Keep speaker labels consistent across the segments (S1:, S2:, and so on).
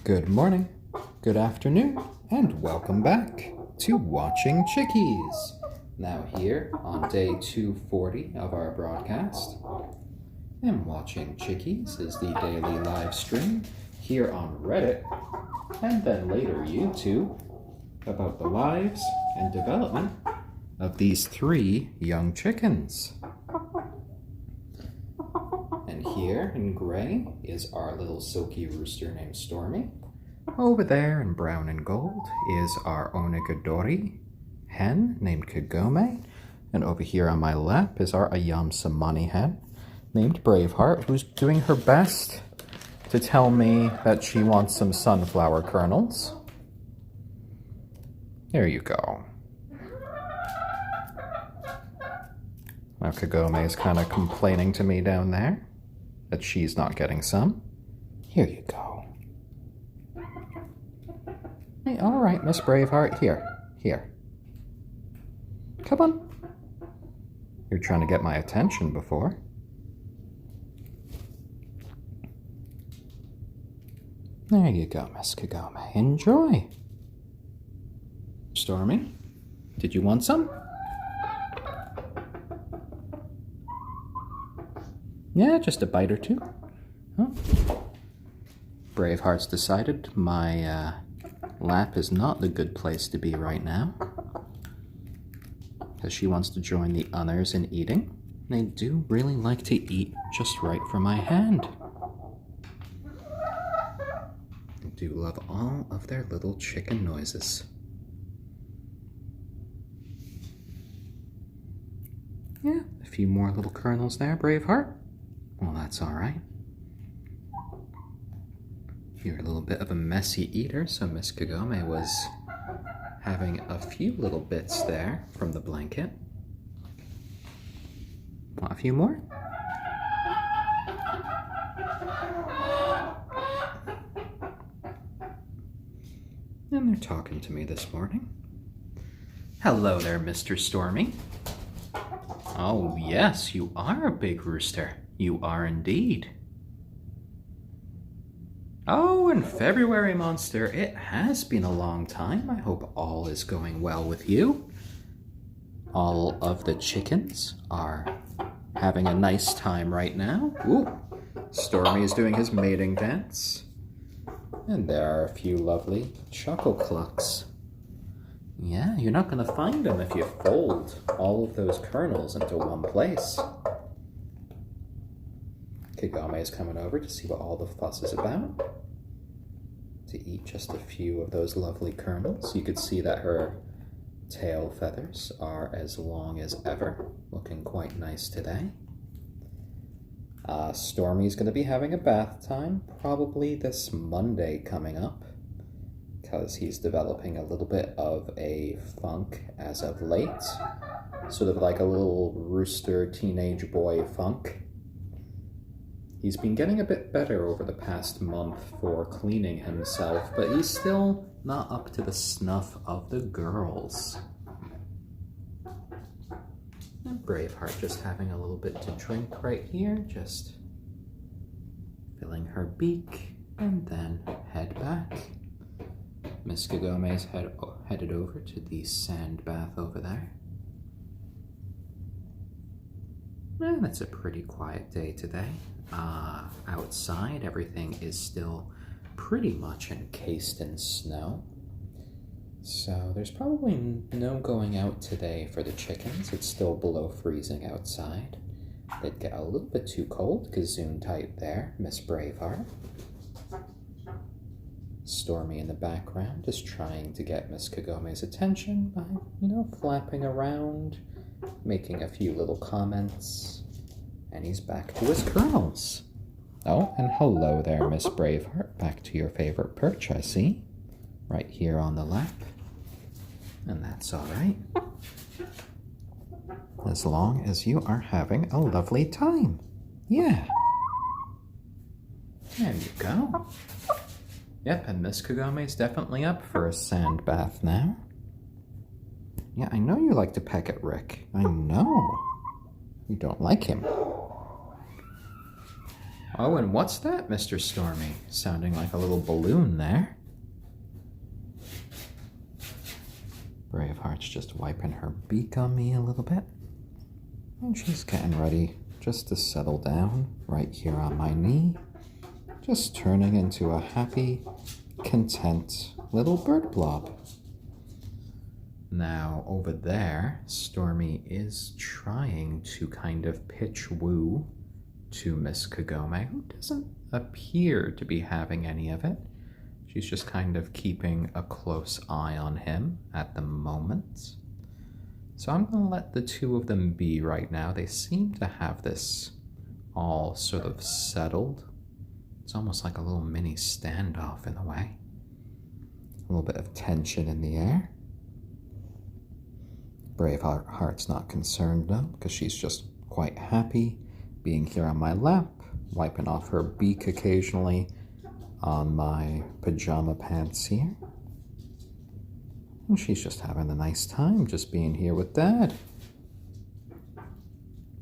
S1: Good morning, good afternoon, and welcome back to Watching Chickies. Now here on day 240 of our broadcast. And Watching Chickies is the daily live stream here on Reddit, and then later YouTube, about the lives and development of these 3 young chickens. And here in gray is our little silky rooster named Stormy. Over there in brown and gold is our onagadori hen named Kagome. And over here on my lap is our ayam cemeni hen named Braveheart, who's doing her best to tell me that she wants some sunflower kernels. There you go. Now Kagome is kind of complaining to me down there that she's not getting some. Here you go. Hey, all right, Miss Braveheart, here. Come on. You're trying to get my attention before. There you go, Miss Kagome. Enjoy. Stormy, did you want some? Yeah, just a bite or two. Huh? Braveheart's decided my lap is not the good place to be right now, because she wants to join the others in eating. They do really like to eat just right for my hand. I do love all of their little chicken noises. Yeah, a few more little kernels there, Braveheart. Well, that's all right. You're a little bit of a messy eater, so Miss Kagome was having a few little bits there from the blanket. Want a few more? And they're talking to me this morning. Hello there, Mr. Stormy. Oh, yes, you are a big rooster. You are indeed. Oh, and February Monster, it has been a long time. I hope all is going well with you. All of the chickens are having a nice time right now. Ooh, Stormy is doing his mating dance. And there are a few lovely chuckle clucks. Yeah, you're not going to find them if you fold all of those kernels into one place. Kagome is coming over to see what all the fuss is about. To eat just a few of those lovely kernels. You could see that her tail feathers are as long as ever. Looking quite nice today. Stormy's going to be having a bath time probably this Monday coming up, because he's developing a little bit of a funk as of late. Sort of like a little rooster teenage boy funk. He's been getting a bit better over the past month for cleaning himself, but he's still not up to the snuff of the girls. And Braveheart just having a little bit to drink right here, just filling her beak, and then head back. Miss Kagome's headed over to the sand bath over there. And it's a pretty quiet day today. Outside, everything is still pretty much encased in snow. So there's probably no going out today for the chickens. It's still below freezing outside. They'd get a little bit too cold. Gesundheit there, Miss Braveheart. Stormy in the background is trying to get Miss Kagome's attention by, flapping around, making a few little comments, and he's back to his kernels. Oh, and hello there, Miss Braveheart. Back to your favorite perch, I see. Right here on the lap. And that's all right. As long as you are having a lovely time. Yeah. There you go. Yep, and Miss Kagome's definitely up for a sand bath now. Yeah, I know you like to peck at Rick. I know. You don't like him. Oh, and what's that, Mr. Stormy? Sounding like a little balloon there. Braveheart's just wiping her beak on me a little bit. And she's getting ready just to settle down right here on my knee. Just turning into a happy, content little bird blob. Now, over there, Stormy is trying to kind of pitch woo to Miss Kagome, who doesn't appear to be having any of it. She's just kind of keeping a close eye on him at the moment. So I'm going to let the two of them be right now. They seem to have this all sort of settled. It's almost like a little mini standoff in a way. A little bit of tension in the air. Braveheart's not concerned though, because she's just quite happy being here on my lap, wiping off her beak occasionally on my pajama pants here. And she's just having a nice time just being here with Dad.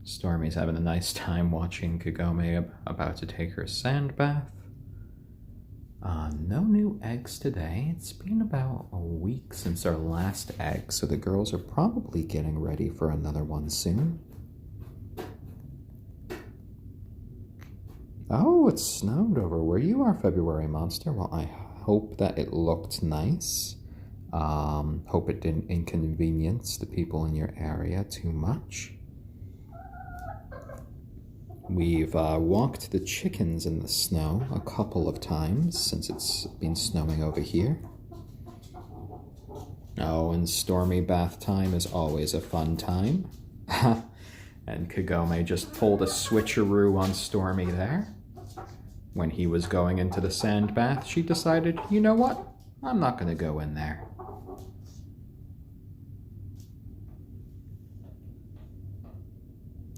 S1: Stormy's having a nice time watching Kagome about to take her sand bath. No new eggs today. It's been about a week since our last egg, so the girls are probably getting ready for another one soon. Oh, it snowed over where you are, February Monster. Well, I hope that it looked nice. Hope it didn't inconvenience the people in your area too much. We've walked the chickens in the snow a couple of times since it's been snowing over here. Oh, and Stormy bath time is always a fun time. And Kagome just pulled a switcheroo on Stormy there. When he was going into the sand bath, she decided, you know what? I'm not going to go in there.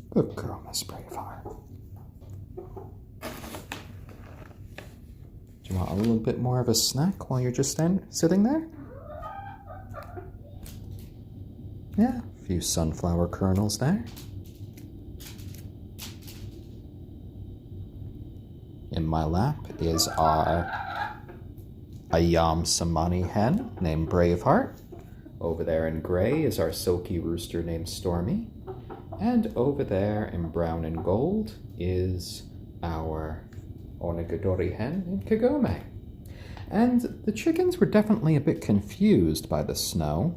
S1: Good girl, Miss Braveheart. Do you want a little bit more of a snack while you're just sitting there? Yeah, a few sunflower kernels there. In my lap is our ayam cemeni hen named Braveheart. Over there in gray is our silky rooster named Stormy. And over there in brown and gold is our onagadori hen named Kagome. And the chickens were definitely a bit confused by the snow.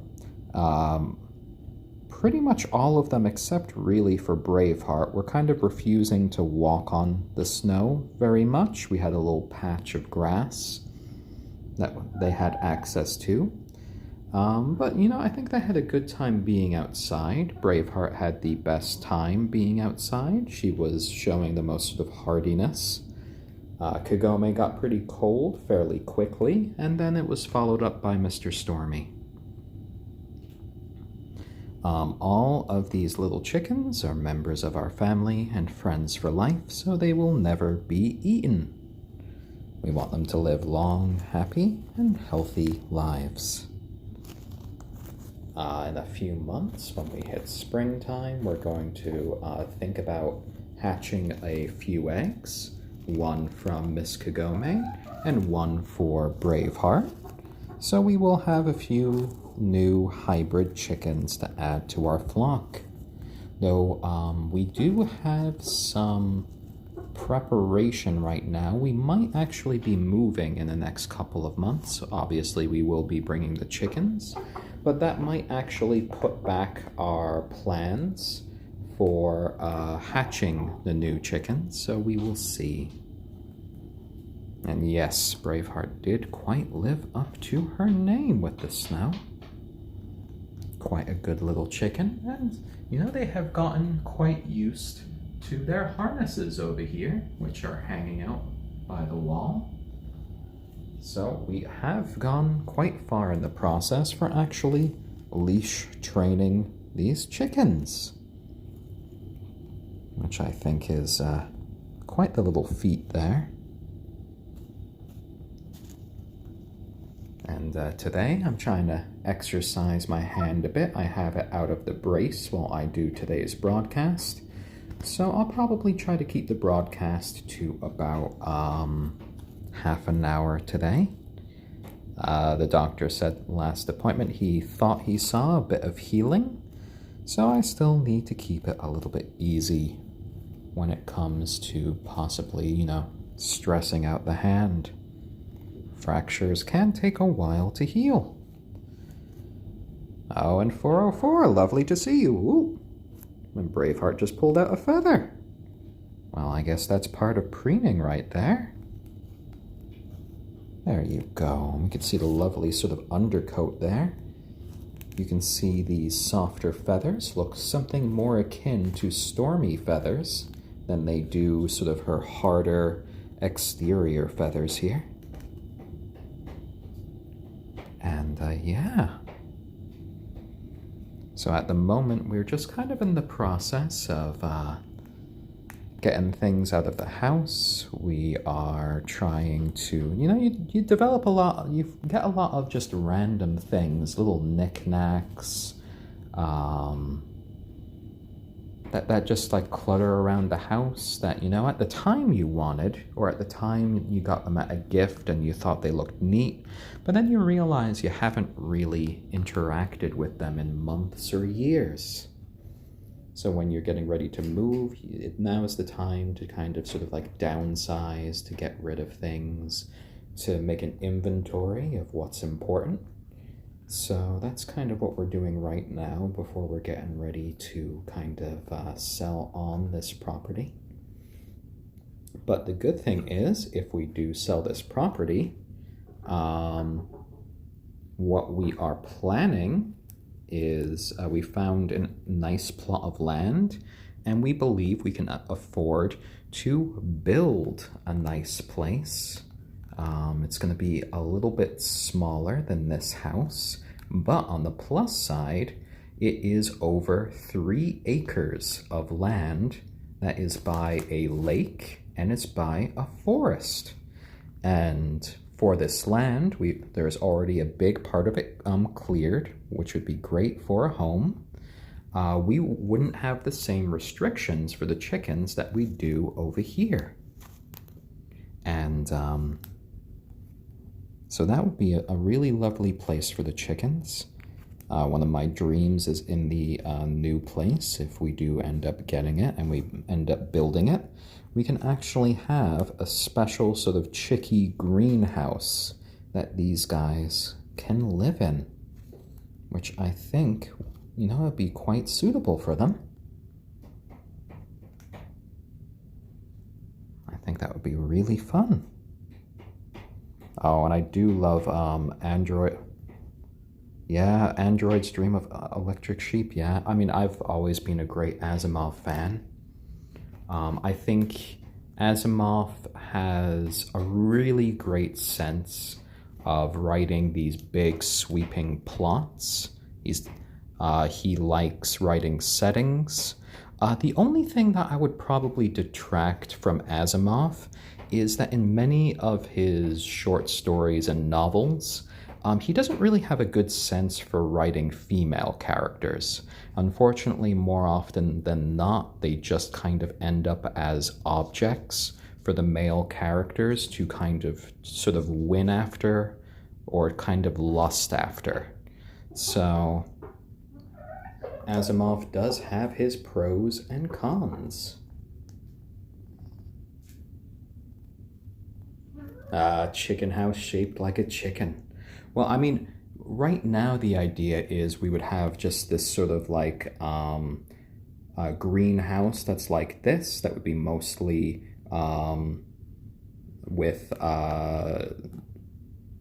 S1: Pretty much all of them, except really for Braveheart, were kind of refusing to walk on the snow very much. We had a little patch of grass that they had access to. But, you know, I think they had a good time being outside. Braveheart had the best time being outside. She was showing the most sort of hardiness. Kagome got pretty cold fairly quickly, and then it was followed up by Mr. Stormy. All of these little chickens are members of our family and friends for life, so they will never be eaten. We want them to live long, happy, and healthy lives. In a few months, when we hit springtime, we're going to think about hatching a few eggs, one from Miss Kagome and one for Braveheart. So we will have a few new hybrid chickens to add to our flock. Though we do have some preparation right now. We might actually be moving in the next couple of months. Obviously, we will be bringing the chickens, but that might actually put back our plans for hatching the new chickens, so we will see. And yes, Braveheart did quite live up to her name with the snow. Quite a good little chicken, and you know, they have gotten quite used to their harnesses over here, which are hanging out by the wall. So we have gone quite far in the process for actually leash training these chickens, which I think is quite the little feat there. And today I'm trying to exercise my hand a bit. I have it out of the brace while I do today's broadcast. So I'll probably try to keep the broadcast to about half an hour today. The doctor said last appointment he thought he saw a bit of healing, so I still need to keep it a little bit easy when it comes to possibly, stressing out the hand. Fractures can take a while to heal. Oh, and 404, lovely to see you. Ooh. And Braveheart just pulled out a feather. Well, I guess that's part of preening right there. There you go. We can see the lovely sort of undercoat there. You can see these softer feathers look something more akin to Stormy feathers than they do sort of her harder exterior feathers here. And yeah. So at the moment, we're just kind of in the process of getting things out of the house. We are trying to, you develop a lot, you get a lot of just random things, little knickknacks, that just like clutter around the house that, at the time you wanted, or at the time you got them at a gift and you thought they looked neat, but then you realize you haven't really interacted with them in months or years. So when you're getting ready to move, now is the time to kind of sort of like downsize, to get rid of things, to make an inventory of what's important. So that's kind of what we're doing right now before we're getting ready to kind of sell on this property. But the good thing is, if we do sell this property, what we are planning is we found a nice plot of land, and we believe we can afford to build a nice place. It's going to be a little bit smaller than this house, but on the plus side, it is over 3 acres of land that is by a lake and it's by a forest. And for this land, there's already a big part of it cleared, which would be great for a home. We wouldn't have the same restrictions for the chickens that we do over here. And so that would be a really lovely place for the chickens. One of my dreams is in the new place, if we do end up getting it and we end up building it, we can actually have a special sort of chickie greenhouse that these guys can live in, which I think, would be quite suitable for them. I think that would be really fun. Oh, and I do love Android. Yeah, Android's Dream of Electric Sheep. Yeah, I mean, I've always been a great Asimov fan. I think Asimov has a really great sense of writing these big sweeping plots. He likes writing settings. The only thing that I would probably detract from Asimov is that in many of his short stories and novels, he doesn't really have a good sense for writing female characters. Unfortunately, more often than not, they just kind of end up as objects for the male characters to kind of sort of win after or kind of lust after. So Asimov does have his pros and cons. Chicken house shaped like a chicken. Well, I mean, right now the idea is we would have just this sort of like a greenhouse that's like this, that would be mostly with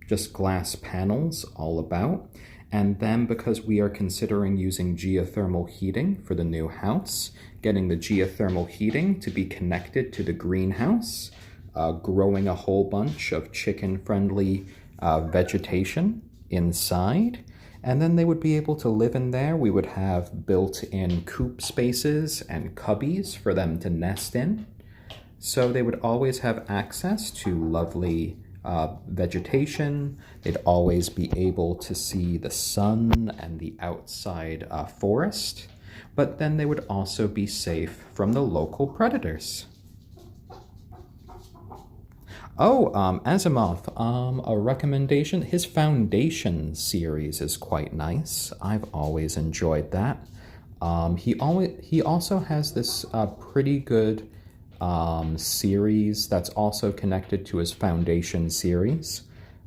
S1: just glass panels all about. And then because we are considering using geothermal heating for the new house, getting the geothermal heating to be connected to the greenhouse, growing a whole bunch of chicken-friendly vegetation inside, and then they would be able to live in there. We would have built-in coop spaces and cubbies for them to nest in. So they would always have access to lovely vegetation. They'd always be able to see the sun and the outside forest. but then they would also be safe from the local predators. Oh, Asimov, a recommendation. His Foundation series is quite nice. I've always enjoyed that. He also has this pretty good series that's also connected to his Foundation series.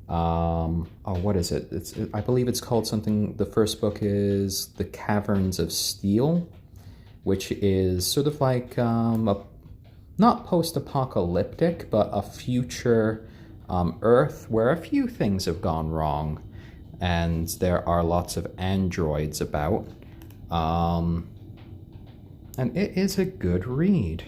S1: Oh, what is it? I believe it's called something. The first book is The Caverns of Steel, which is sort of like not post-apocalyptic, but a future Earth where a few things have gone wrong, and there are lots of androids about. And it is a good read.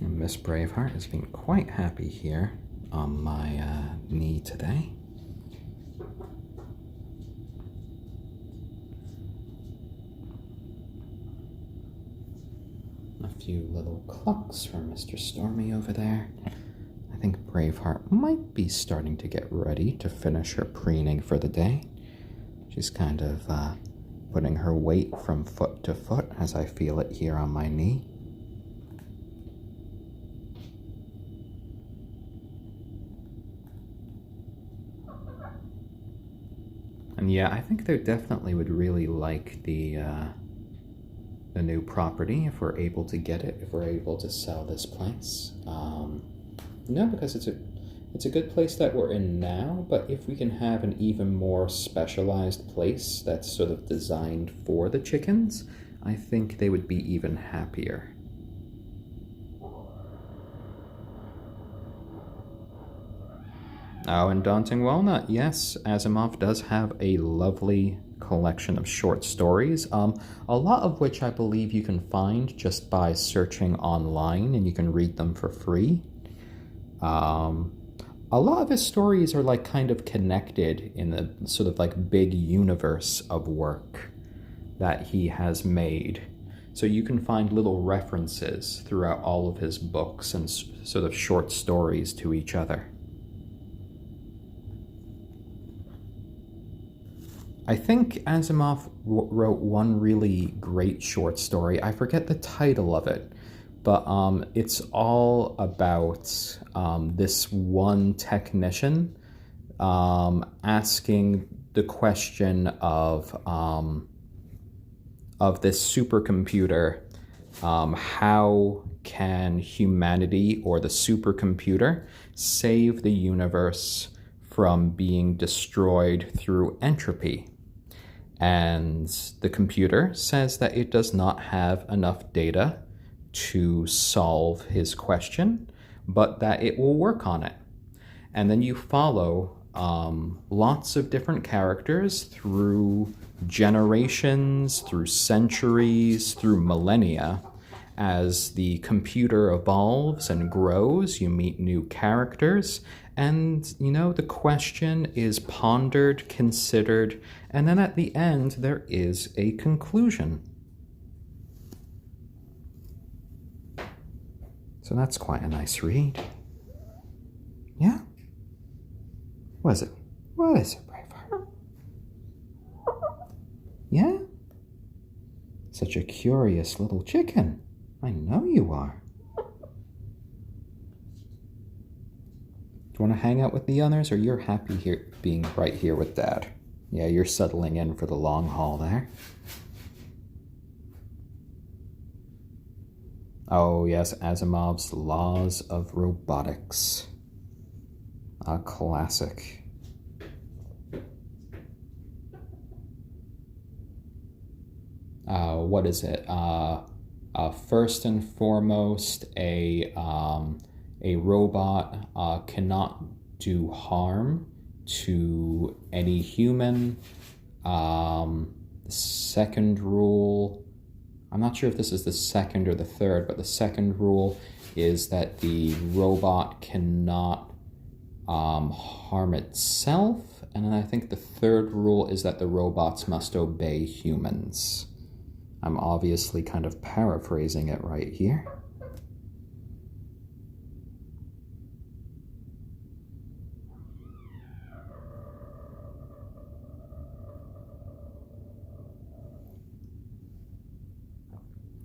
S1: And Miss Braveheart has been quite happy here on my knee today. A few little clucks from Mr. Stormy over there. I think Braveheart might be starting to get ready to finish her preening for the day. She's kind of putting her weight from foot to foot as I feel it here on my knee. And yeah, I think they definitely would really like the new property if we're able to get it, if we're able to sell this place. Because it's a good place that we're in now, but if we can have an even more specialized place that's sort of designed for the chickens, I think they would be even happier. Oh, and Daunting Walnut, yes, Asimov does have a lovely collection of short stories, a lot of which I believe you can find just by searching online, and you can read them for free. A lot of his stories are like kind of connected in the sort of like big universe of work that he has made. So you can find little references throughout all of his books and sort of short stories to each other. I think Asimov wrote one really great short story. I forget the title of it, but it's all about this one technician asking the question of this supercomputer, how can humanity or the supercomputer save the universe from being destroyed through entropy? And the computer says that it does not have enough data to solve his question, but that it will work on it. And then you follow lots of different characters through generations, through centuries, through millennia. As the computer evolves and grows, you meet new characters, and, the question is pondered, considered, and then at the end, there is a conclusion. So that's quite a nice read. Yeah? What is it? What is it, Braveheart? Yeah? Such a curious little chicken. I know you are. Do you want to hang out with the others, or you're happy here being right here with Dad? Yeah, you're settling in for the long haul there. Oh yes, Asimov's Laws of Robotics. A classic. What is it? First and foremost, a robot cannot do harm to any human. The second rule, I'm not sure if this is the second or the third, but the second rule is that the robot cannot harm itself. And then I think the third rule is that the robots must obey humans. I'm obviously kind of paraphrasing it right here.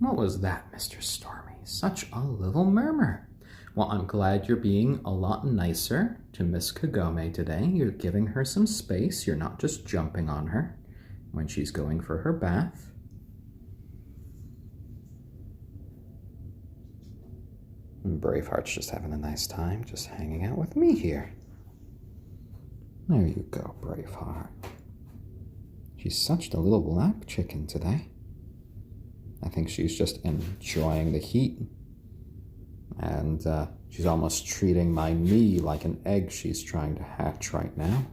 S1: What was that, Mr. Stormy? Such a little murmur. Well, I'm glad you're being a lot nicer to Miss Kagome today. You're giving her some space. You're not just jumping on her when she's going for her bath. And Braveheart's just having a nice time, just hanging out with me here. There you go, Braveheart. She's such a little black chicken today. I think she's just enjoying the heat. And she's almost treating my knee like an egg she's trying to hatch right now.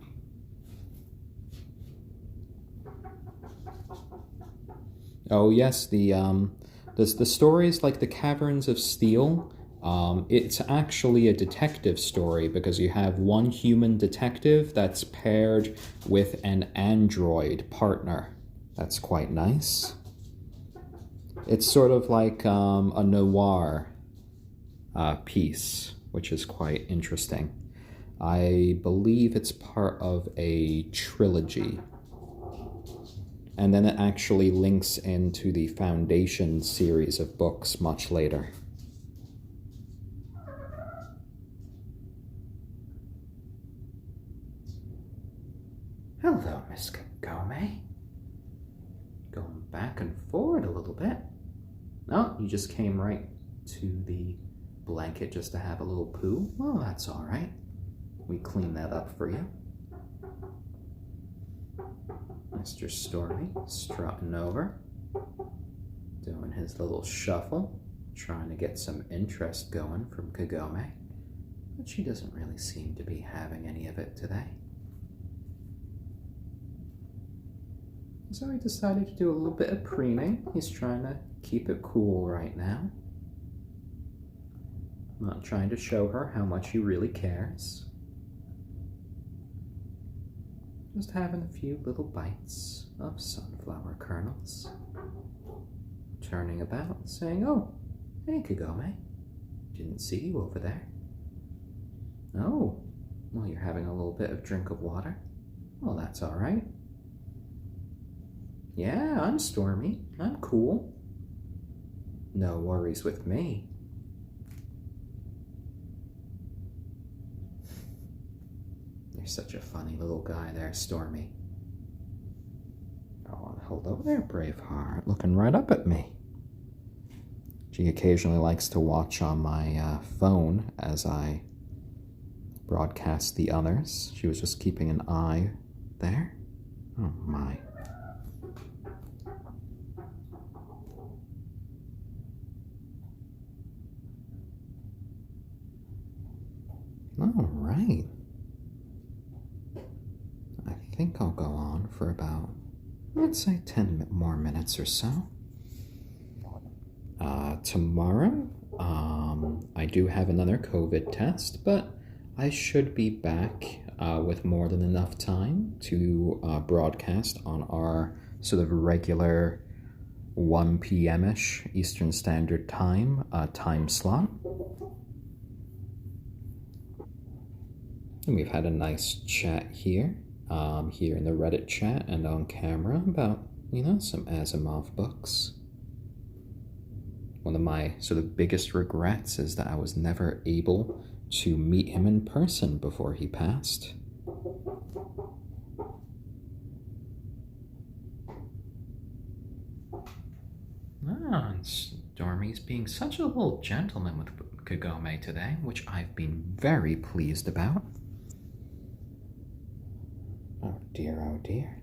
S1: Oh yes, the stories like the Caverns of Steel. It's actually a detective story because you have one human detective that's paired with an android partner. That's quite nice. It's sort of like a noir piece, which is quite interesting. I believe it's part of a trilogy. And then it actually links into the Foundation series of books much later. Hello, Miss Kagome. Going back and forward a little bit. Oh, you just came right to the blanket just to have a little poo? Well, that's all right. We clean that up for you. Mr. Stormy strutting over, doing his little shuffle, trying to get some interest going from Kagome, but she doesn't really seem to be having any of it today. So he decided to do a little bit of preening. He's trying to keep it cool right now. Not trying to show her how much he really cares. Just having a few little bites of sunflower kernels. Turning about, saying, "Oh, hey Kagome, didn't see you over there." "Oh, well, you're having a little bit of drink of water. Well, that's all right." "Yeah, I'm Stormy. I'm cool. No worries with me." You're such a funny little guy there, Stormy. Oh, hello there, Braveheart. Looking right up at me. She occasionally likes to watch on my phone as I broadcast the others. She was just keeping an eye there. Oh, my. All right. I think I'll go on for about, let's say, 10 more minutes or so. Tomorrow, I do have another COVID test, but I should be back with more than enough time to broadcast on our sort of regular 1 p.m.-ish Eastern Standard Time time slot. And we've had a nice chat here in the Reddit chat and on camera about, some Asimov books. One of my sort of biggest regrets is that I was never able to meet him in person before he passed. And Stormy's being such a little gentleman with Kagome today, which I've been very pleased about. Oh dear, oh dear.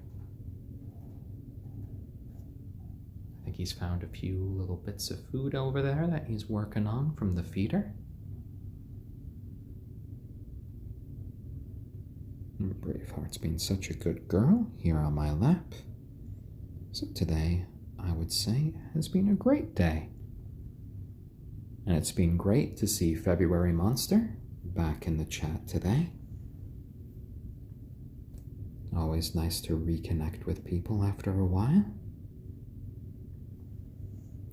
S1: I think he's found a few little bits of food over there that he's working on from the feeder. Braveheart's been such a good girl here on my lap. So today, I would say, has been a great day. And it's been great to see February Monster back in the chat today. Always nice to reconnect with people after a while.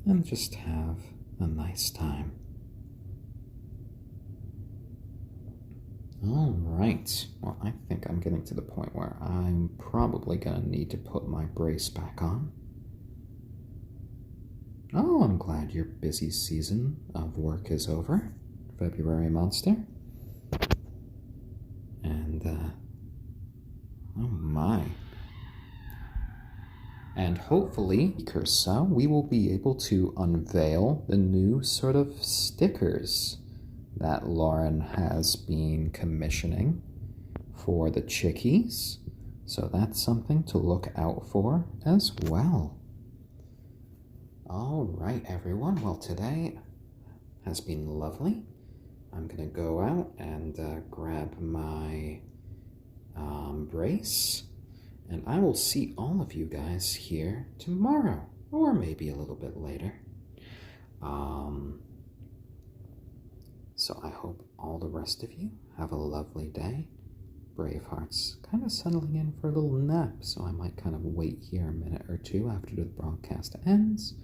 S1: And just have a nice time. Alright, well, I think I'm getting to the point where I'm probably going to need to put my brace back on. Oh, I'm glad your busy season of work is over, February Monster. And, oh my. And hopefully, or so, we will be able to unveil the new sort of stickers that Lauren has been commissioning for the Chickies. So that's something to look out for as well. All right, everyone. Well, today has been lovely. I'm going to go out and grab my brace. And I will see all of you guys here tomorrow, or maybe a little bit later. So I hope all the rest of you have a lovely day. Braveheart's kind of settling in for a little nap, so I might kind of wait here a minute or two after the broadcast ends,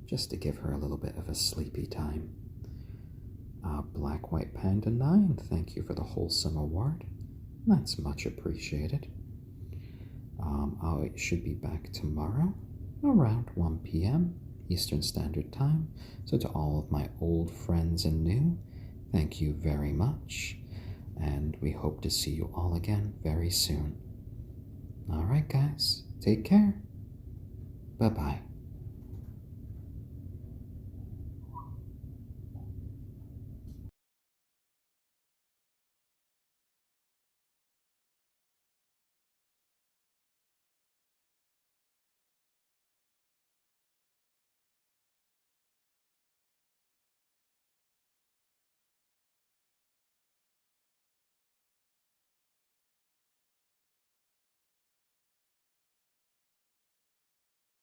S1: just to give her a little bit of a sleepy time. Black White Panda 9, thank you for the wholesome award. That's much appreciated. I should be back tomorrow around 1 p.m. Eastern Standard Time. So to all of my old friends and new, thank you very much. And we hope to see you all again very soon. All right, guys, take care. Bye-bye.